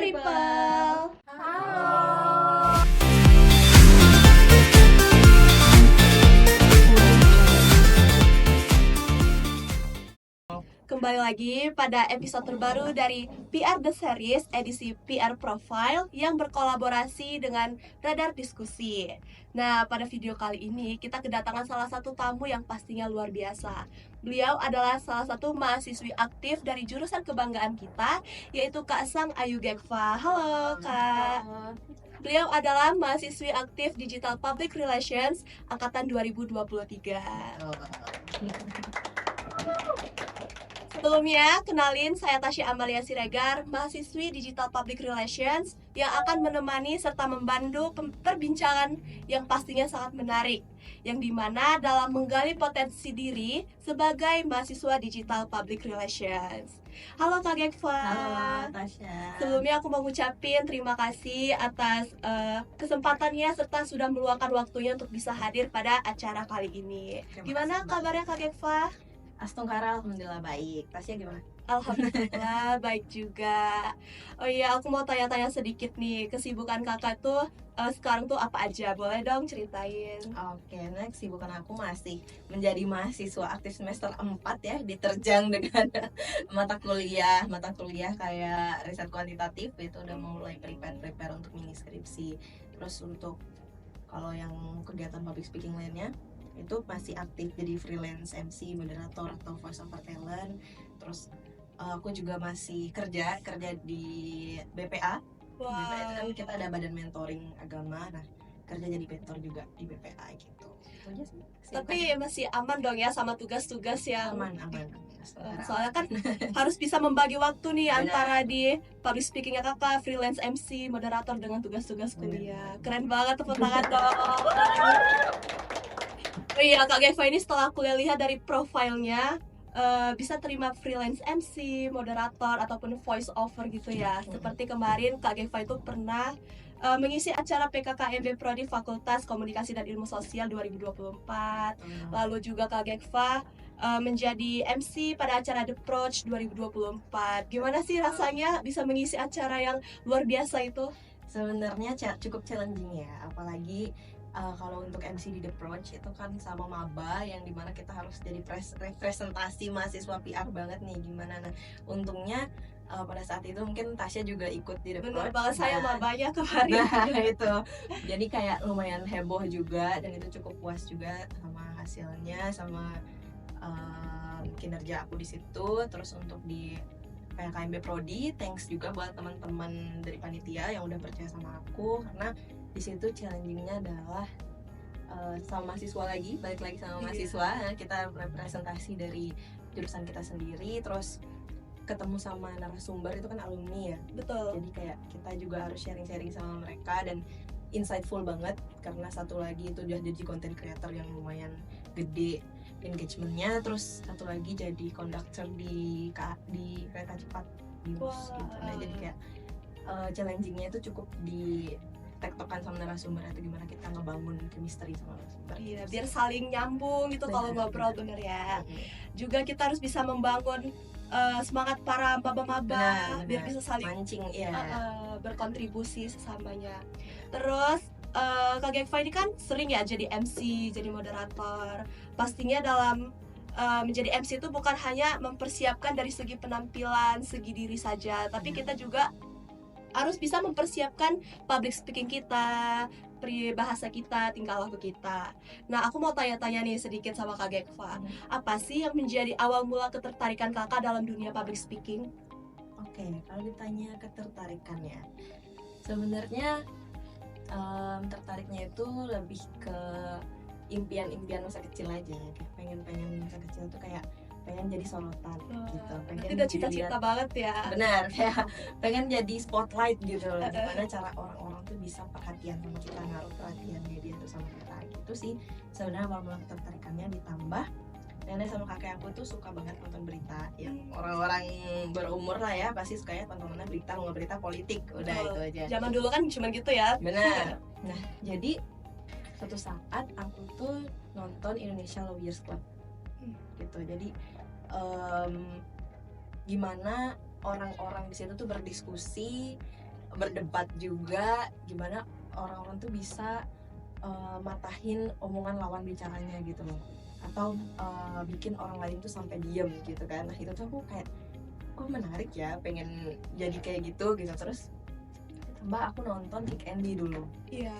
People. Halo. Kembali lagi pada episode terbaru dari PR The Series edisi PR Profile yang berkolaborasi dengan Radar Diskusi. Nah, pada video kali ini kita kedatangan salah satu tamu yang pastinya luar biasa. Beliau adalah salah satu mahasiswi aktif dari jurusan kebanggaan kita, yaitu Kak Sang Ayu Gekfa. Halo, Kak. Beliau adalah mahasiswi aktif Digital Public Relations angkatan 2023. Sebelumnya, kenalin saya Tasya Amalia Siregar, mahasiswi Digital Public Relations yang akan menemani serta membantu perbincangan yang pastinya sangat menarik, yang dimana dalam menggali potensi diri sebagai mahasiswa Digital Public Relations. Halo Kak Gekfa. Halo Tasya. Sebelumnya aku mau ngucapin terima kasih atas kesempatannya serta sudah meluangkan waktunya untuk bisa hadir pada acara kali ini. Gimana kabarnya Kak Gekfa? Astungkara, alhamdulillah baik. Tasya gimana? Alhamdulillah baik juga. Oh iya, aku mau tanya-tanya sedikit nih, kesibukan kakak tuh sekarang tuh apa aja? Boleh dong ceritain. Oke, next kesibukan aku masih menjadi mahasiswa aktif semester 4 ya, diterjang dengan mata kuliah kayak riset kuantitatif, itu udah mulai prepare untuk mini skripsi. Terus untuk kalau yang kegiatan public speaking lainnya itu masih aktif jadi freelance MC, moderator atau voice over talent. Terus aku juga masih kerja di BPA. Wow. BPA itu kan kita ada badan mentoring agama. Nah, kerja jadi mentor juga di BPA gitu. Itu aja sih. Tapi masih aman dong ya sama tugas-tugas yang aman. soalnya kan harus bisa membagi waktu nih Benar. antara di public speakingnya kakak, freelance MC, moderator dengan tugas-tugas kuliah. Keren banget, tepuk tangan dong. Oh iya, Kak Gekfa ini setelah aku lihat dari profilnya bisa terima freelance MC, moderator ataupun voice over gitu ya. Seperti kemarin Kak Gekfa itu pernah mengisi acara PKKMB Prodi Fakultas Komunikasi dan Ilmu Sosial 2024. Lalu juga Kak Gekfa menjadi MC pada acara The Approach 2024. Gimana sih rasanya bisa mengisi acara yang luar biasa itu? Sebenarnya cukup challenging ya, apalagi kalau untuk MC di The Approach itu kan sama maba yang dimana kita harus jadi representasi mahasiswa PR banget nih gimana. Nah, untungnya pada saat itu mungkin Tasya juga ikut di The Bener Approach. banget, saya mabanya kemarin. Nah itu, jadi kayak lumayan heboh juga dan itu cukup puas juga sama hasilnya, sama kinerja aku di situ. Terus untuk di PKKMB Prodi, thanks juga buat teman-teman dari panitia yang udah percaya sama aku, karena di situ challengingnya adalah sama mahasiswa balik lagi sama mahasiswa. Kita representasi dari jurusan kita sendiri, terus ketemu sama narasumber itu kan alumni ya. Betul. Jadi kayak kita juga harus sharing sama mereka dan insightful banget, karena satu lagi itu udah jadi content creator yang lumayan gede engagementnya, terus satu lagi jadi konduktor di kereta cepat di bus gitu. Nah jadi kayak challengingnya itu cukup di tektokan sama narasumber atau gimana kita ngebangun chemistry sama narasumber. Iya, biar saling nyambung gitu kalau ngobrol, bener ya. Juga kita harus bisa membangun semangat para maba-maba biar bisa saling mancing ya. Berkontribusi sesamanya. Terus Kak Gekfa ini kan sering ya jadi MC, jadi moderator. Pastinya dalam menjadi MC itu bukan hanya mempersiapkan dari segi penampilan, segi diri saja, tapi kita juga harus bisa mempersiapkan public speaking kita, peribahasa kita, tingkah laku kita. Nah, aku mau tanya-tanya nih sedikit sama Kak Gekfa. Apa sih yang menjadi awal mula ketertarikan kakak dalam dunia public speaking? Oke, kalau ditanya ketertarikannya, sebenarnya tertariknya itu lebih ke impian masa kecil aja. Kayak pengen masa kecil tuh kayak pengen jadi sorotan gitu, pengen udah cita-cita banget ya. Benar, kayak pengen jadi spotlight gitu loh. Gimana cara orang-orang tuh bisa perhatian sama kita, naruh perhatian dia tuh sama kita gitu sih. Sebenarnya awal-mula ketertarikannya ditambah nenek sama kakek aku tuh suka banget nonton berita. Yang orang-orang berumur lah ya pasti suka ya tontonan berita, nggak berita politik, udah itu aja. Zaman dulu kan cuma gitu ya. Benar. Nah, jadi suatu saat aku tuh nonton Indonesia Lawyers Club gitu. Jadi gimana orang-orang di situ tuh berdiskusi berdebat juga gimana orang-orang tuh bisa matahin omongan lawan bicaranya gitu loh, atau bikin orang lain tuh sampai diem gitu kan. Nah itu tuh aku kayak kok menarik ya, pengen jadi kayak gitu. Terus tambah aku nonton Kick Andy dulu. Iya.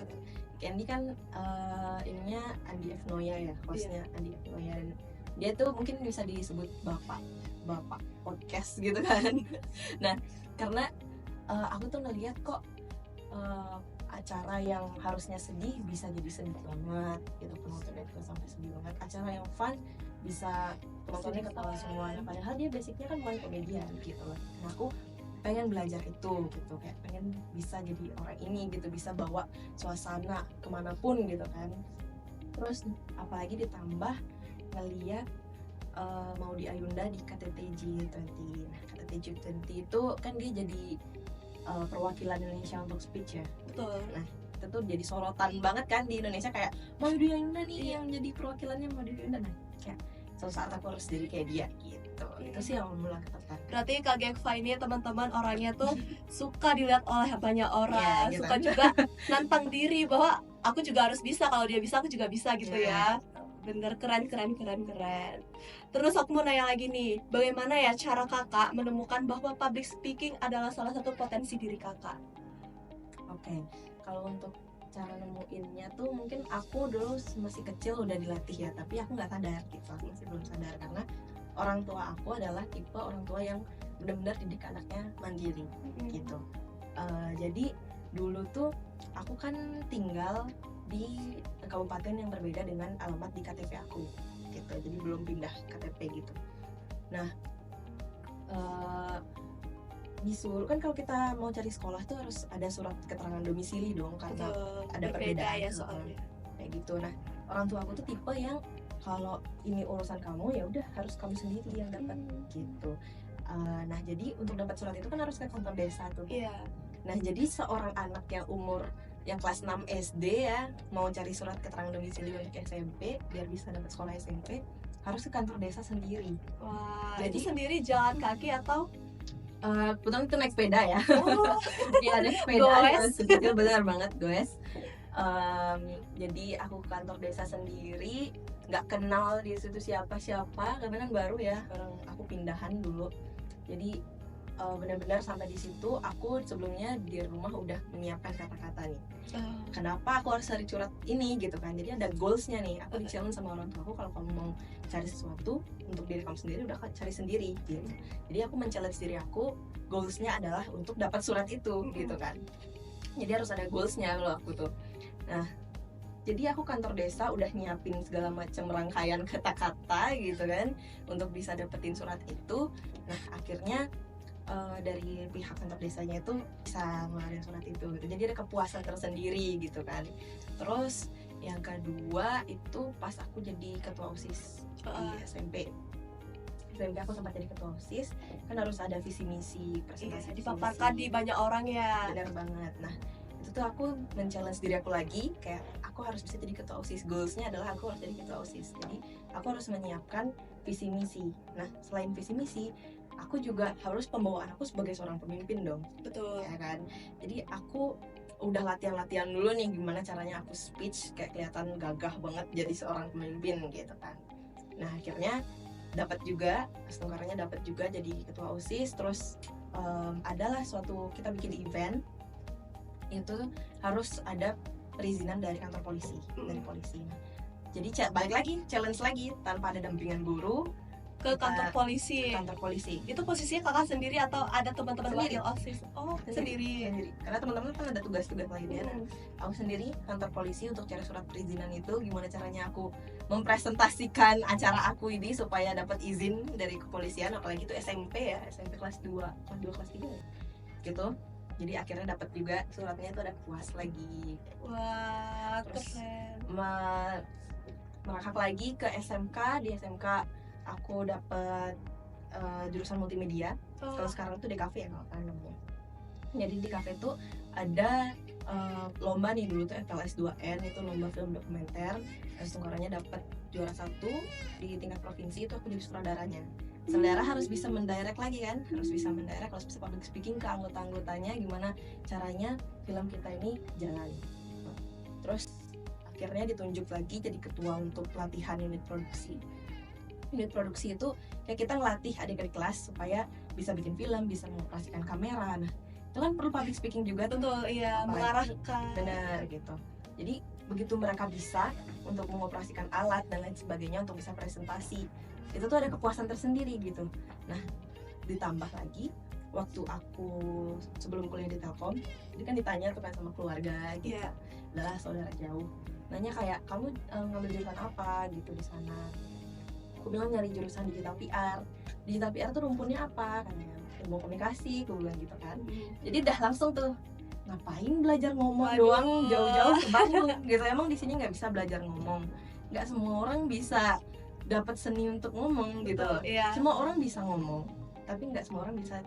Kick Andy kan ininya Andi F. Noya ya, hostnya Andi F. Noya, dan dia tuh mungkin bisa disebut bapak podcast gitu kan. Nah karena aku tuh ngeliat kok acara yang harusnya sedih bisa jadi sedih banget gitu, penontonnya juga sampai sedih banget. Acara yang fun bisa penontonnya ketawa semua. Nah, padahal dia basicnya kan bukan komedian gitu loh. Nah aku pengen belajar itu gitu, kayak pengen bisa jadi orang ini gitu, bisa bawa suasana kemanapun gitu kan. Terus apalagi ditambah ngeliat Maudy Ayunda di KTT G20. Nah KTT G20 itu kan dia jadi perwakilan Indonesia untuk speech ya. Betul. Nah itu tuh jadi sorotan banget kan di Indonesia, kayak Maudy Ayunda nih yang jadi perwakilannya Maudy Ayunda. Nah kayak suatu saat aku harus jadi kayak dia gitu. Itu sih yang mulai ketertarik. Berarti Kak Gekva ini teman-teman orangnya tuh suka dilihat oleh banyak orang, gitu. suka juga nantang diri bahwa aku juga harus bisa, kalau dia bisa aku juga bisa gitu ya. Bener, keren. Terus aku mau nanya lagi nih, bagaimana ya cara kakak menemukan bahwa public speaking adalah salah satu potensi diri kakak? Oke, kalau untuk cara nemuinnya tuh mungkin aku dulu masih kecil udah dilatih ya, tapi aku nggak sadar gitu, aku masih belum sadar karena orang tua aku adalah tipe orang tua yang benar-benar didik anaknya mandiri gitu. Jadi dulu tuh aku kan tinggal di kabupaten yang berbeda dengan alamat di KTP aku gitu, jadi belum pindah KTP gitu. Nah disuruh kan kalau kita mau cari sekolah tuh harus ada surat keterangan domisili dong, karena ada perbedaan ya soalnya kayak gitu. Nah orang tua aku tuh tipe yang kalau ini urusan kamu ya udah harus kamu sendiri yang dapat gitu. Nah jadi untuk dapat surat itu kan harus ke kantor desa tuh. Nah jadi seorang anak yang umur yang kelas 6 SD ya mau cari surat keterangan domisili untuk SMP biar bisa dapat sekolah SMP harus ke kantor desa sendiri. Wah, jadi itu sendiri jalan kaki atau kebetulan itu naik sepeda ya. Iya naik sepeda. Itu benar banget guys. Jadi aku ke kantor desa sendiri, nggak kenal di situ siapa karena kan baru ya, orang aku pindahan dulu. Jadi benar-benar sampai di situ aku sebelumnya di rumah udah menyiapkan kata-kata nih. Kenapa aku harus cari surat ini gitu kan? Jadi ada goalsnya nih. Aku di-challenge sama orang tua aku, kalau kamu mau cari sesuatu untuk diri kamu sendiri udah cari sendiri gitu. Jadi aku men-challenge diri aku, goalsnya adalah untuk dapat surat itu gitu kan. Jadi harus ada goalsnya loh aku tuh. Nah jadi aku kantor desa udah nyiapin segala macam rangkaian kata-kata gitu kan untuk bisa dapetin surat itu. Nah akhirnya dari pihak kantor desanya itu bisa ngeluarin surat itu gitu. Jadi ada kepuasan tersendiri gitu kan. Terus yang kedua itu pas aku jadi ketua OSIS di SMP aku sempat jadi ketua OSIS, kan harus ada visi misi presentasi, dipaparkan di banyak orang ya. Benar banget. Nah itu tuh aku men-challenge diri aku lagi, kayak aku harus bisa jadi ketua OSIS. Goalsnya adalah aku harus jadi ketua OSIS. Jadi aku harus menyiapkan visi misi. Nah selain visi misi, aku juga harus pembawaan aku sebagai seorang pemimpin dong. Betul. Ya kan. Jadi aku udah latihan dulu nih gimana caranya aku speech kayak kelihatan gagah banget jadi seorang pemimpin gitu kan. Nah akhirnya dapat juga, setengahnya dapat juga jadi ketua OSIS. Terus adalah suatu kita bikin event itu harus ada perizinan dari kantor polisi, dari polisi. Jadi balik lagi, challenge lagi tanpa ada dampingan guru ke kantor polisi. Itu posisinya kakak sendiri atau ada teman-teman wakil OSIS? Oh sendiri. Karena teman-teman kan ada tugas-tugas lainnya. Aku sendiri kantor polisi untuk cari surat perizinan itu, gimana caranya aku mempresentasikan acara aku ini supaya dapat izin dari kepolisian, apalagi itu SMP ya, SMP kelas 2, kelas 3 gitu. Jadi akhirnya dapat juga suratnya itu ada puas lagi. Wah, terus keren. Merangkak lagi ke SMK. Di SMK aku dapat jurusan multimedia. Kalau sekarang itu DKV ya kalau kalian namanya. Jadi di DKV itu ada lomba nih, dulu tuh FLS 2N, itu lomba film dokumenter. Tunggarannya dapat juara 1 di tingkat provinsi, itu aku jadi sutradaranya. saudara harus bisa mendirect lagi kan, harus bisa public speaking ke anggota-anggotanya gimana caranya film kita ini jalan. Terus akhirnya ditunjuk lagi jadi ketua untuk pelatihan unit produksi. Unit produksi itu kayak kita ngelatih adik-adik kelas supaya bisa bikin film, bisa mengoperasikan kamera. Nah, itu kan perlu public speaking juga tuh. Betul, iya, mengarahkan. Benar gitu. Jadi begitu mereka bisa untuk mengoperasikan alat dan lain sebagainya untuk bisa presentasi, itu tuh ada kepuasan tersendiri gitu. Nah, ditambah lagi waktu aku sebelum kuliah di Telkom, jadi kan ditanya tuh kan sama keluarga gitu, adalah saudara jauh, nanya kayak kamu ngambil jurusan apa gitu di sana. Aku bilang nyari jurusan digital PR. Digital PR tuh rumpunnya apa? Katanya ilmu komunikasi, aku bilang gitu kan. Jadi dah langsung tuh, ngapain belajar ngomong doang jauh-jauh ke Bandung gitu. Emang di sini nggak bisa belajar ngomong, nggak semua orang bisa dapat seni untuk ngomong gitu. Semua orang bisa ngomong, tapi nggak semua orang bisa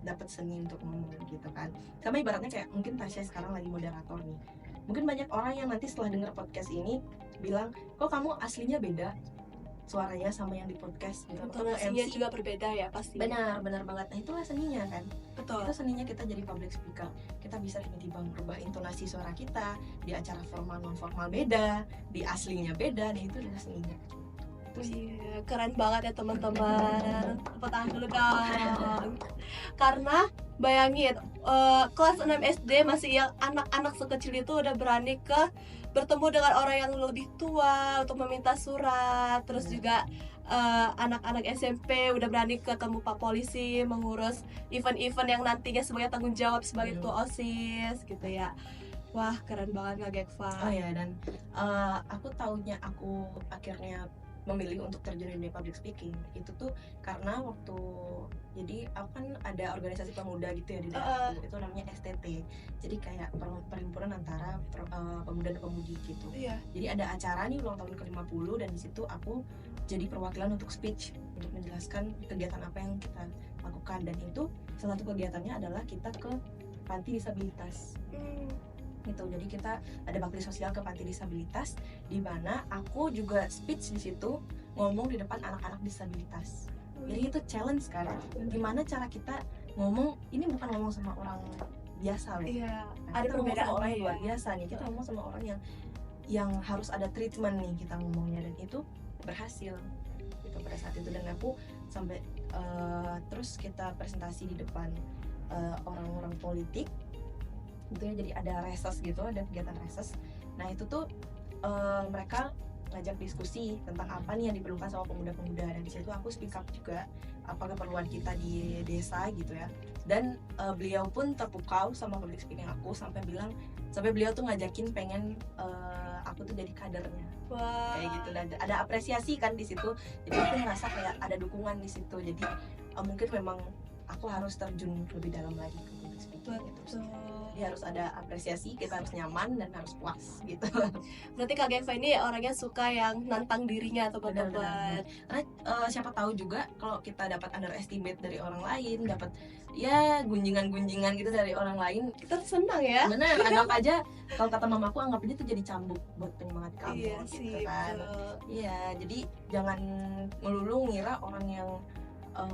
dapat seni untuk ngomong gitu kan. Sama ibaratnya kayak mungkin Tasya sekarang lagi moderator nih, mungkin banyak orang yang nanti setelah denger podcast ini bilang, kok kamu aslinya beda suaranya sama yang di podcast gitu. Intonasinya juga berbeda ya pasti. Benar banget. Nah itulah seninya kan. Betul. Itu seninya kita jadi public speaker. Kita bisa tiba-tiba merubah intonasi suara kita, di acara formal non formal beda, di aslinya beda. Nah itu adalah seninya. Iya, keren banget ya teman-teman. Tepuk tangan dulu dong. Karena bayangin kelas 6 SD masih yang anak-anak sekecil itu udah berani bertemu dengan orang yang lebih tua untuk meminta surat. Terus juga anak-anak SMP udah berani ketemu Pak Polisi mengurus event-event yang nantinya sebagai tanggung jawab sebagai ketua OSIS gitu ya. Wah, keren banget Kak Gekfa. Oh ya, dan aku taunya aku akhirnya memilih untuk terjun di public speaking itu tuh karena waktu jadi aku kan ada organisasi pemuda gitu ya di daerah itu namanya STT, jadi kayak perhimpunan antara pemuda dan pemudi gitu. Jadi ada acara nih ulang tahun ke-50 dan di situ aku jadi perwakilan untuk speech untuk menjelaskan kegiatan apa yang kita lakukan, dan itu salah satu kegiatannya adalah kita ke panti disabilitas. Gitu. Jadi kita ada bakti sosial ke panti disabilitas di mana aku juga speech di situ ngomong di depan anak-anak disabilitas. Jadi itu challenge kan. Gimana cara kita ngomong, ini bukan ngomong sama orang biasa loh. Ada perbedaan orang yang luar biasa nih. Kita ngomong sama orang yang harus ada treatment nih kita ngomongnya, dan itu berhasil gitu pada saat itu. Dan aku sampai terus kita presentasi di depan orang-orang politik gitu ya, jadi ada reses gitu, ada kegiatan reses. Nah itu tuh mereka ngajak diskusi tentang apa nih yang diperlukan sama pemuda-pemuda, dan di situ aku speak up juga apa keperluan kita di desa gitu ya. Dan beliau pun terpukau sama public speaking aku sampai beliau tuh ngajakin pengen aku tuh jadi kadernya. Kayak gitu, dan ada apresiasi kan di situ. Jadi aku ngerasa kayak ada dukungan di situ. Jadi mungkin memang aku harus terjun lebih dalam lagi ke public speaking gitu. Jadi harus ada apresiasi, kita harus nyaman dan harus puas gitu. Berarti Kak Gekfa ini orangnya suka yang nantang dirinya teman-teman. Karena siapa tahu juga kalau kita dapat underestimate dari orang lain, dapat ya gunjingan-gunjingan gitu dari orang lain, kita senang ya. Bener, anggap aja kalau kata mamaku, anggap aja itu jadi cambuk buat penyemangat kamu gitu kan. Iya, jadi jangan melulu ngira orang yang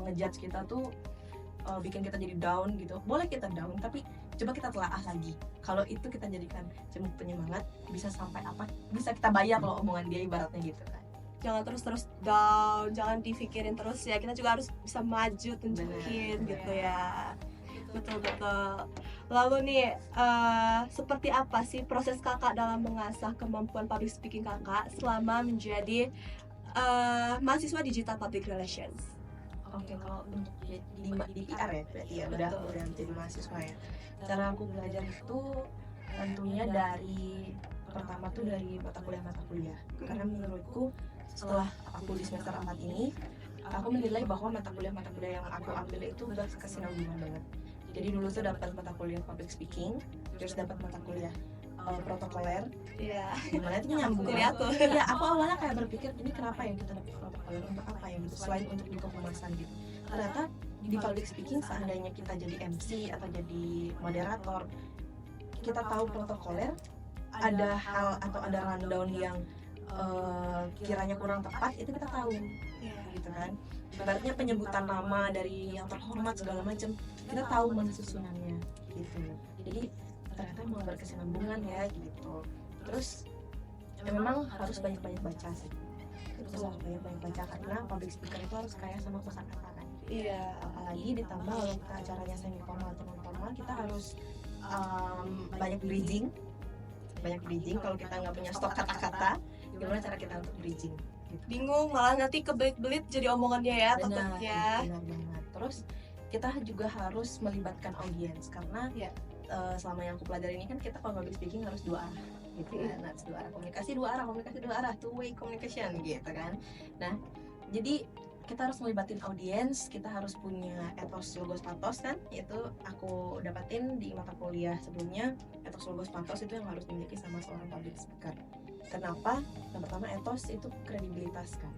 ngejudge kita tuh bikin kita jadi down gitu. Boleh kita down, tapi coba kita telaah lagi. Kalau itu kita jadikan cambuk penyemangat, bisa sampai apa? Bisa kita bayar loh omongan dia, ibaratnya gitu kan. Jangan terus down, jangan dipikirin terus ya. Kita juga harus bisa maju, tunjukin gitu ya. Betul. Lalu nih, seperti apa sih proses kakak dalam mengasah kemampuan public speaking kakak selama menjadi mahasiswa digital public relations? Oke, kalau untuk di PR ya, berarti ya udah menjadi mahasiswa ya. Cara aku belajar itu tentunya dari pertama tuh dari mata kuliah. Karena menurutku setelah aku di semester 4 ini, aku menilai bahwa mata kuliah yang aku ambil itu udah kesinambungan banget. Jadi dulu tuh dapat mata kuliah public speaking, terus dapat mata kuliah protokoler. Gimana itu nyambung kuliah tuh. Ya, aku awalnya kayak berpikir ini kenapa ya kita dapat protokoler, untuk apa ya gitu, selain untuk di kehumasan gitu. Ternyata di public speaking seandainya kita jadi MC atau jadi moderator, kita tahu protokoler, ada hal atau ada rundown yang kiranya kurang tepat, itu kita tahu. gitu kan. Ibaratnya penyebutan nama dari yang terhormat segala macam, kita tahu mana susunannya gitu. Jadi ternyata emang berkesinambungan ya gitu. Terus ya memang harus banyak-banyak baca sih. Terus harus banyak-banyak baca karena public speaker itu harus kaya sama kosakata kan. Iya. Apalagi ditambah kalau kita acaranya semi formal atau non formal, kita harus banyak bridging. Kalau kita nggak punya stok kata-kata, gimana cara kita untuk bridging gitu. Bingung, malah nanti kebelit-belit jadi omongannya ya takutnya. Benar banget. Terus kita juga harus melibatkan audiens karena Ya. Selama yang aku pelajari ini kan kita kalau public speaking harus dua arah gitu kan. Harus dua arah, komunikasi dua arah, two way communication gitu kan. Nah, jadi kita harus melibatin audiens, kita harus punya ethos logos pathos kan, itu aku dapatin di mata kuliah sebelumnya. Ethos logos pathos itu yang harus dimiliki sama seorang public speaker. Kenapa? Yang pertama, ethos itu kredibilitas kan.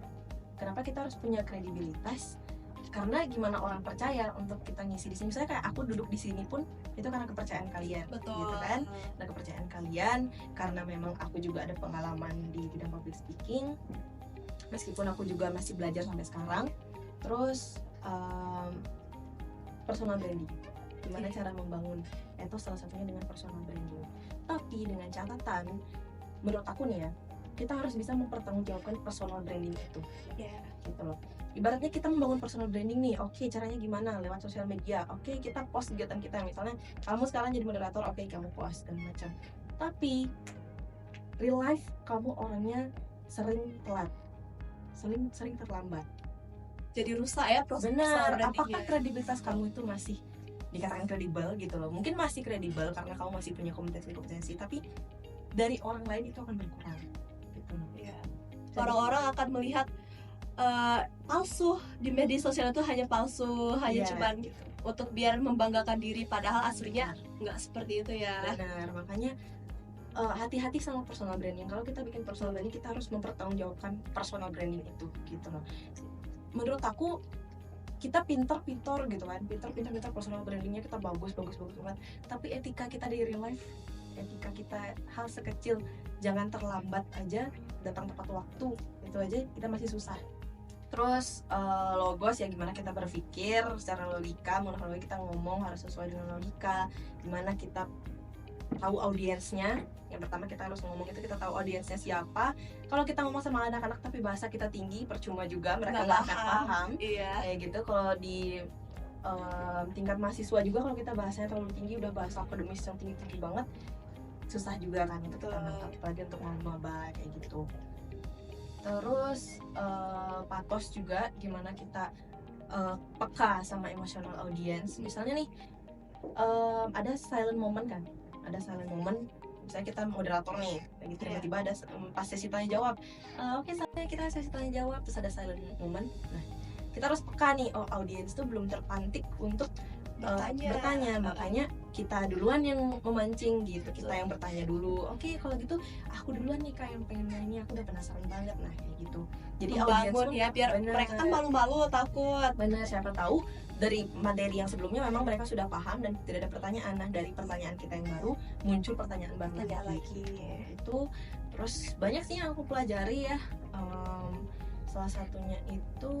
Kenapa kita harus punya kredibilitas? Karena gimana orang percaya untuk kita ngisi di sini. Misalnya kayak aku duduk di sini pun itu karena kepercayaan kalian, Betul. gitu kan? Nah, kepercayaan kalian karena memang aku juga ada pengalaman di bidang public speaking. Meskipun aku juga masih belajar sampai sekarang. Terus personal branding, gimana cara membangun ethos, salah satunya dengan personal branding. Tapi dengan catatan, menurut aku nih ya, kita harus bisa mempertanggungjawabkan personal branding itu, Ya. gitu loh. Ibaratnya kita membangun personal branding nih, oke, caranya gimana? Lewat sosial media, oke, kita post kegiatan kita. Misalnya kamu sekarang jadi moderator, oke, kamu post dan macam. Tapi real life kamu orangnya sering telat, sering terlambat. Jadi rusak ya proses Benar, brandingnya. apakah kredibilitas kamu itu masih dikatakan kredibel gitu loh? Mungkin masih kredibel karena kamu masih punya kompetensi, tapi dari orang lain itu akan berkurang gitu loh. Iya. Jadi, Orang-orang akan melihat palsu di media sosial itu hanya palsu, hanya iya, cuman gitu. untuk biar membanggakan diri, padahal aslinya nggak seperti itu ya. Benar, makanya hati-hati sama personal branding. Kalau kita bikin personal branding, kita harus mempertanggungjawabkan personal branding itu gitu loh. Menurut aku kita pintar gitu kan, pintar personal brandingnya kita bagus banget, tapi etika kita di real life, etika kita hal sekecil jangan terlambat aja, datang tepat waktu, itu aja kita masih susah. Terus logos ya, gimana kita berpikir secara logika, menggunakan logika, kita ngomong harus sesuai dengan logika, gimana kita tahu audiensnya. Yang pertama kita harus ngomong itu, kita tahu audiensnya siapa. Kalau kita ngomong sama anak-anak tapi bahasa kita tinggi, percuma juga, mereka nggak akan paham. Iya. Kayak gitu. Kalau di tingkat mahasiswa juga, kalau kita bahasanya terlalu tinggi, udah bahasa akademis yang tinggi banget, susah juga kan untuk kita nangkap, apalagi untuk maba kayak gitu. Terus pathos juga, gimana kita peka sama emosional audience. Misalnya nih ada silent moment kan, misalnya kita moderator nih, lagi tiba-tiba ada pas sesi tanya jawab, oke, saatnya kita sesi tanya jawab, terus ada silent moment. Nah, kita harus peka nih, oh, audiens tuh belum terpantik untuk bertanya, makanya kita duluan yang memancing gitu, kita yang bertanya dulu. Oke, kalau gitu aku duluan nih Kak yang pengen nanya, aku udah penasaran banget. Nah, kayak gitu. Jadi audiens Membangun pun ya, biar bener, mereka kan malu-malu, takut. bener, siapa tahu dari materi yang sebelumnya memang mereka sudah paham dan tidak ada pertanyaan. Nah, dari pertanyaan kita yang baru muncul pertanyaan baru lagi. Itu. Terus banyak sih yang aku pelajari ya. Salah satunya itu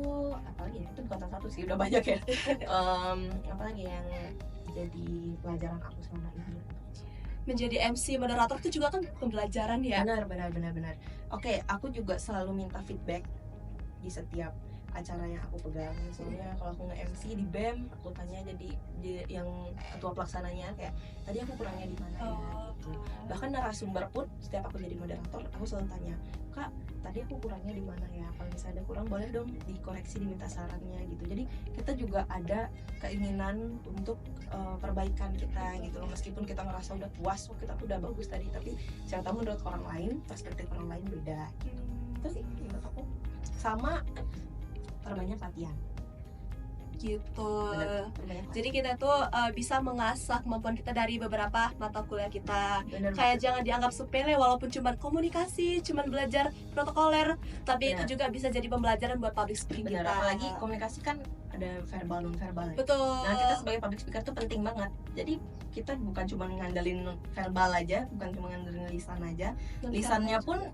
apalagi, itu bukan salah satu sih, udah banyak ya. Apalagi yang jadi pelajaran aku selama ini. Menjadi MC moderator itu juga kan pembelajaran ya. Benar. Oke, aku juga selalu minta feedback di setiap acara yang aku pegang. Misalnya kalau aku nge-MC di BEM, aku tanya jadi yang ketua pelaksananya, kayak tadi aku kurangnya di mana ya gitu. Bahkan narasumber pun setiap aku jadi moderator, aku selalu tanya, Kak, tadi aku kurangnya di mana ya? Kalau misalnya ada kurang, boleh dong dikoreksi, diminta sarannya gitu. Jadi kita juga ada keinginan untuk perbaikan kita gitu loh. Meskipun kita ngerasa udah puas, oh, kita udah bagus tadi, tapi siapa tahu menurut orang lain, perspektif orang lain beda gitu. Itu sih menurut aku. Sama perbanyak latihan Gitu. perbanyak latihan. Jadi kita tuh bisa mengasah kemampuan kita dari beberapa mata kuliah kita. Bener Kayak jangan dianggap sepele, walaupun cuma komunikasi, cuma belajar protokoler, tapi Benar. itu juga bisa jadi pembelajaran buat public speaking bener, kita. apalagi komunikasi kan ada verbal non verbal ya. Betul. Nah, kita sebagai public speaker tuh penting banget. Jadi kita bukan cuma ngandelin verbal aja, bukan cuma ngandelin lisan aja. Lisannya pun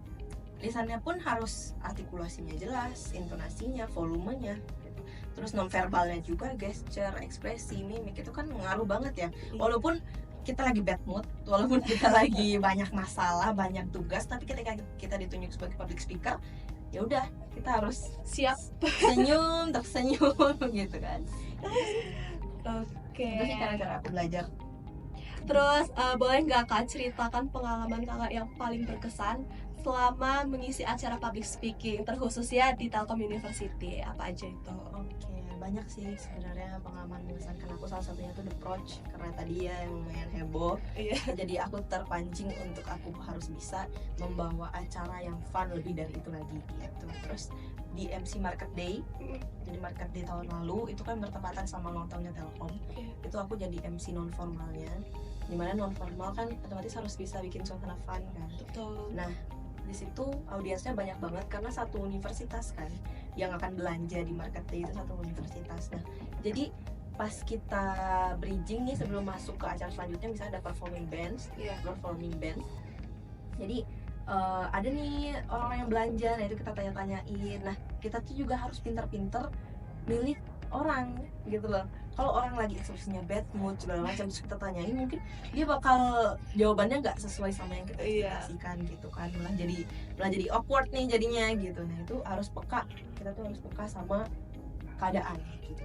lisannya pun harus artikulasinya jelas, intonasinya, volumenya gitu. Terus nonverbalnya juga, gesture, ekspresi, mimik itu kan ngaruh banget ya. Walaupun kita lagi bad mood, walaupun kita lagi banyak masalah, banyak tugas, tapi ketika kita ditunjuk sebagai public speaker, ya udah kita harus Siap. senyum, tersenyum gitu kan. Oke. Itu sih cara-cara aku belajar. Terus boleh nggak Kak ceritakan pengalaman Kakak yang paling berkesan selama mengisi acara public speaking, terkhususnya di Telkom University, apa aja itu? Oke, banyak sih sebenarnya pengalaman mengesankan aku. Salah satunya tuh The Approach, karena tadi ya yang lumayan heboh. Iya. Jadi aku terpancing untuk aku harus bisa membawa acara yang fun lebih dari itu lagi gitu. Terus di MC Market Day, jadi Market Day tahun lalu itu kan bertepatan sama ulang tahunnya Telkom. Itu aku jadi MC non formalnya, dimana non formal kan otomatis harus bisa bikin suasana fun kan. Betul. Nah, di situ audiensnya banyak banget karena satu universitas kan yang akan belanja di Market Day, itu satu universitas. Nah, jadi pas kita bridging nih sebelum masuk ke acara selanjutnya, misalnya ada performing band. Jadi ada nih orang-orang yang belanja, nah itu kita tanya-tanyain. Nah, kita tuh juga harus pintar-pintar milih orang gitu loh. Kalau orang lagi ekspresinya bad mood segala macam, terus kita tanyain, mungkin dia bakal jawabannya nggak sesuai sama yang kita ekspektasikan gitu kan, malah jadi awkward nih jadinya gitu. Nah itu harus peka, kita tuh harus peka sama keadaan gitu.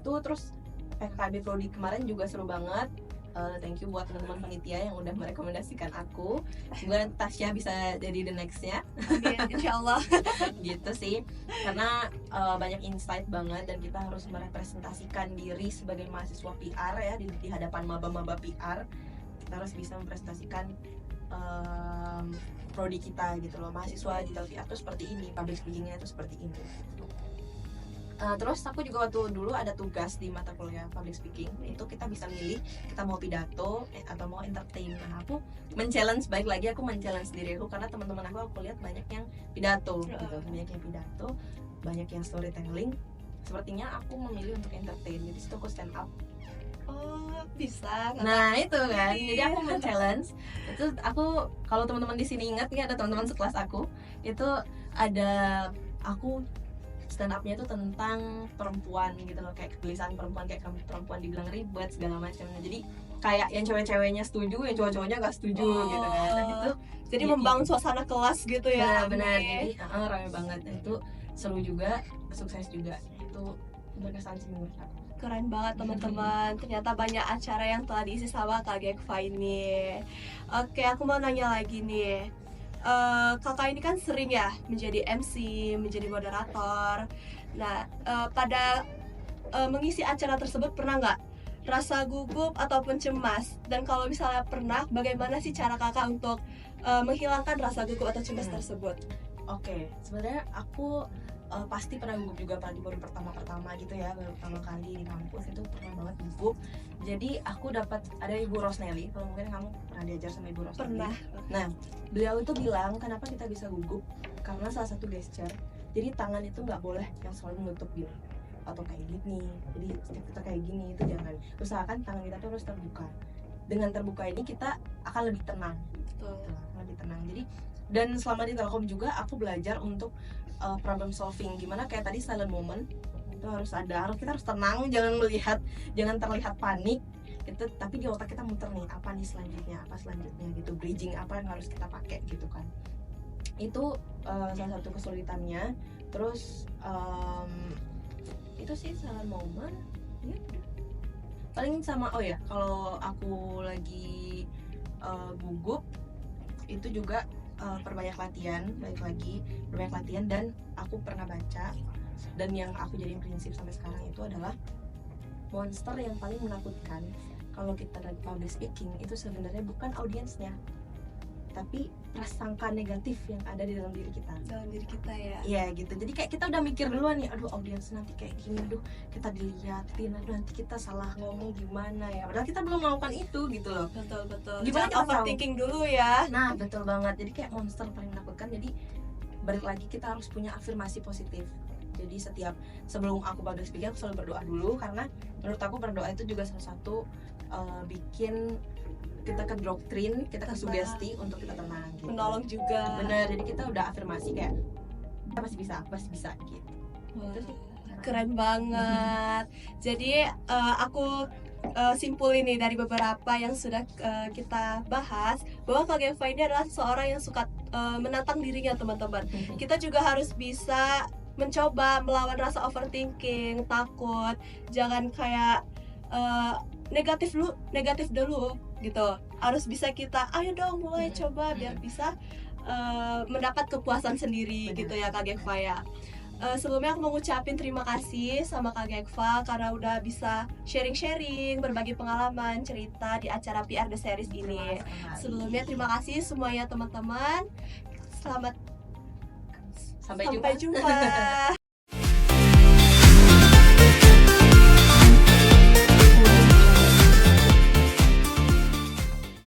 Tuh terus PKKB Prodi kemarin juga seru banget. Thank you buat teman-teman panitia yang udah merekomendasikan aku. Semoga Tasya bisa jadi the next-nya. Amin, insyaallah. Gitu sih, karena banyak insight banget dan kita harus merepresentasikan diri sebagai mahasiswa PR ya di hadapan maba-maba PR. Kita harus bisa mempresentasikan prodi kita gitu loh. Mahasiswa digital PR tuh seperti ini, public speaking-nya itu seperti ini. Terus aku juga waktu dulu ada tugas di mata kuliah public speaking, itu kita bisa milih kita mau pidato atau mau entertain. Nah aku baik lagi aku men-challenge diri aku, karena teman-teman aku lihat banyak yang pidato gitu, banyak yang storytelling. Sepertinya aku memilih untuk entertain, jadi situ aku stand up. Oh, bisa. Nah itu kan, jadi aku men-challenge. Itu aku, kalau teman-teman di sini ingat nih, ada teman-teman sekelas aku, itu ada aku stand up-nya itu tentang perempuan gitu loh, kayak kegelisahan perempuan, kayak perempuan dibilang ribet segala macam. Nah, jadi kayak yang cewek-ceweknya setuju, yang cowok-cowoknya nggak setuju gitu kan. Nah, itu jadi membangun suasana kelas gitu ya. Benar-benar, jadi rame banget. Dan itu seru juga, sukses juga. Itu berkesan sih menurut aku. Keren banget teman-teman. Ternyata banyak acara yang telah diisi sama Kak Gekva ini. Oke, aku mau nanya lagi nih. Kakak ini kan sering ya menjadi MC, menjadi moderator. Nah, pada mengisi acara tersebut pernah nggak rasa gugup ataupun cemas? Dan kalau misalnya pernah, bagaimana sih cara kakak untuk menghilangkan rasa gugup atau cemas tersebut? Oke, sebenarnya aku pasti pernah gugup juga, apalagi baru pertama gitu ya, baru pertama kali di kampus itu pernah banget gugup. Jadi aku dapat, ada Ibu Rosnelly, kalau mungkin kamu pernah diajar sama Ibu Rosnelly. Pernah. Nah, beliau itu bilang kenapa kita bisa gugup, karena salah satu gesture. Jadi tangan itu nggak boleh yang selalu menutup diri atau kayak gini. Jadi setiap kita kayak gini itu jangan. Usahakan tangan kita tuh harus terbuka. Dengan terbuka ini kita akan lebih tenang. Betul. Lebih tenang. Jadi, dan selama di Telkom juga aku belajar untuk problem solving. Gimana kayak tadi silent moment itu harus ada, kita harus tenang, jangan terlihat panik itu, tapi di otak kita muter nih, apa selanjutnya gitu, bridging apa yang harus kita pakai gitu kan. Itu salah satu kesulitannya. Terus itu sih silent moment ya. Paling sama, kalau aku lagi gugup itu juga perbanyak latihan, dan aku pernah baca, dan yang aku jadiin prinsip sampai sekarang itu adalah monster yang paling menakutkan kalau kita lagi public speaking itu sebenarnya bukan audiensnya, tapi prasangka negatif yang ada di dalam diri kita. Dalam diri kita ya. Iya gitu. Jadi kayak kita udah mikir duluan nih, aduh audiens nanti kayak gini, aduh kita dilihatin, aduh nanti kita salah ngomong gimana ya. Padahal kita belum melakukan itu gitu loh. Betul. Gimana Jangan overthinking dulu ya. Nah betul banget. Jadi kayak monster paling menakutkan. Jadi balik lagi kita harus punya afirmasi positif. Jadi sebelum aku public speaking aku selalu berdoa dulu, karena menurut aku berdoa itu juga salah satu bikin kita ke doktrin, kita ke sugesti untuk kita tenang gitu. Menolong juga. Bener, jadi kita udah afirmasi kayak kita pasti bisa gitu. Wah, Itu sih. keren banget. Jadi aku simpulin nih dari beberapa yang sudah kita bahas bahwa Kak Geva ini adalah seorang yang suka menantang dirinya, teman-teman. Kita juga harus bisa mencoba melawan rasa overthinking, takut. Jangan kayak negatif dulu gitu. Harus bisa kita ayo dong mulai coba biar bisa mendapat kepuasan sendiri gitu ya Kak Geva ya. Sebelumnya aku mau ngucapin terima kasih sama Kak Geva karena udah bisa sharing-sharing, berbagi pengalaman, cerita di acara PR The Series ini. Sebelumnya terima kasih semuanya teman-teman. Selamat Sampai sampai jumpa. jumpa.